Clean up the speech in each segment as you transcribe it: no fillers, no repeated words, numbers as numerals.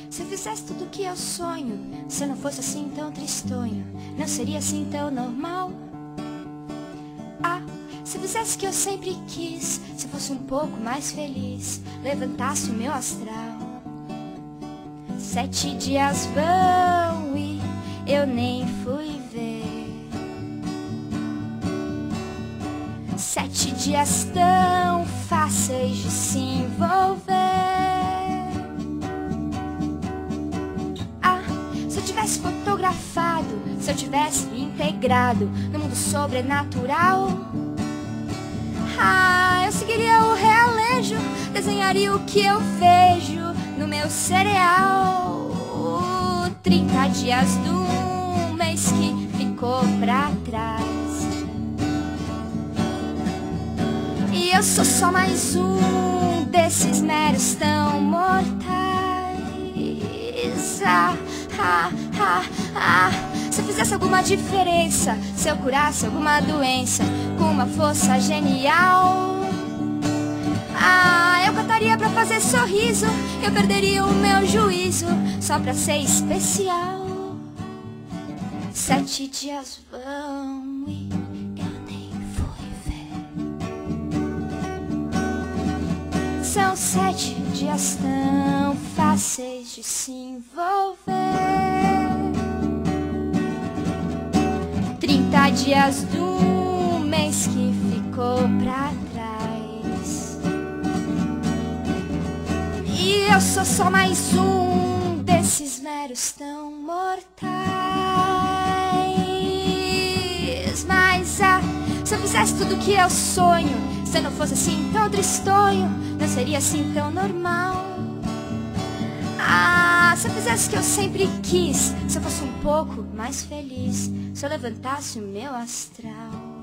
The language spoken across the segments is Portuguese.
Se eu fizesse tudo que eu sonho, se eu não fosse assim tão tristonho, não seria assim tão normal. Se eu fizesse o que eu sempre quis, se eu fosse um pouco mais feliz, levantasse o meu astral. 7 dias vão e eu nem fui ver. 7 dias tão fáceis de se envolver. Se eu tivesse fotografado, se eu tivesse integrado no mundo sobrenatural, eu seguiria o realejo, desenharia o que eu vejo no meu cereal. 30 dias do mês que ficou pra trás. E eu sou só mais um desses meros tão mortais. Se eu fizesse alguma diferença, se eu curasse alguma doença com uma força genial, eu cantaria pra fazer sorriso, eu perderia o meu juízo só pra ser especial. 7 dias vão e eu nem fui ver. São 7 dias tão fáceis de se envolver. 30 dias do mês que ficou pra trás. E eu sou só mais um desses meros tão mortais. Mas se eu fizesse tudo que eu sonho, se eu não fosse assim tão tristonho, não seria assim tão normal. Se eu fizesse o que eu sempre quis, se eu fosse um pouco mais feliz, se eu levantasse o meu astral.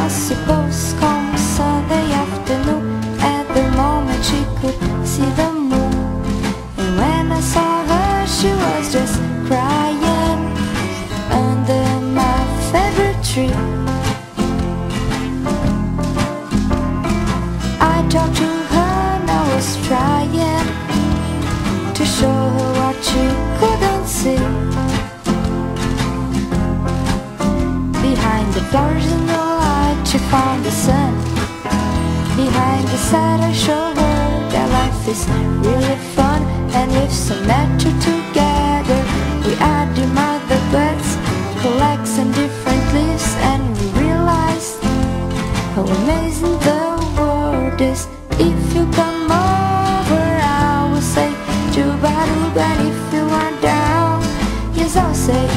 Suppose come Sunday afternoon, at the moment she could see the moon. And when I saw her, she was just crying under my favorite tree. I talked to her and I was trying to show her what she couldn't see. Behind the flowers and the she found the sun. Behind the sad I show her that life is really fun. And with some nature together, we add the mother birds, collects and different leaves, and we realize how amazing the world is. If you come over, I will say Juba-doob, and if you are down, yes, I'll say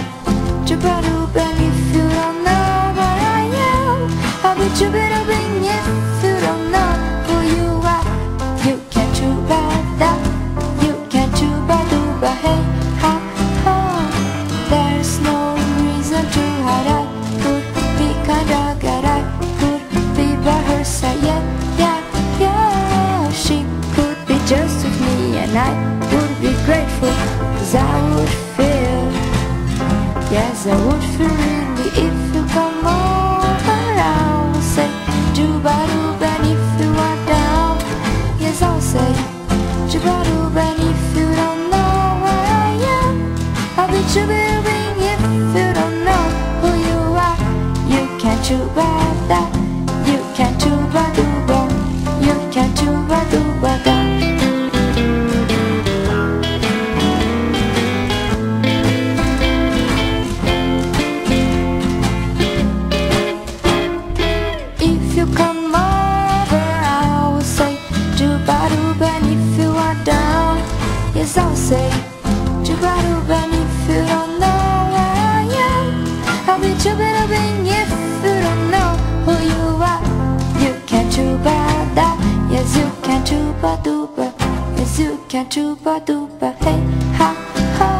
Juba-doob, and if you don't know where I am, I'll be Juba-doobing. If you don't know who you are, you can't Juba-da, you can't Juba-doob, hey, ha, ha. There's no reason to hide. I could be kinda good, I could be by her side, yeah, yeah, yeah. She could be just with me, and I would be grateful, 'cause I would feel, yes, I would feel really if you come over. I will say Juba-doob, and if you are down, yes, I'll say Juba-doob, and if you don't know where I am, I'll be Juba-doobing. If you don't know who you are, you can't Juba-da, you can't Juba-doob, you can't Juba-doob-da. If you come over, I will say Juba-doob, and if you are down, yes, I'll say Juba-doob, and if you don't know where I am, I'll be Juba-doobing. If you don't know who you are, you can't Juba-da. can tuba duba, hey ha ho.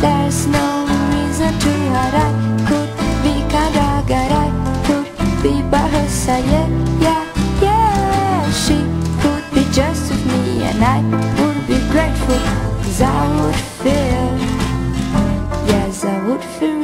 There's no reason to hide. I could be kinda good, I could be by her side, yeah, yeah, yeah. She could be just with me and I would be grateful, 'cause I would feel, yes, I would feel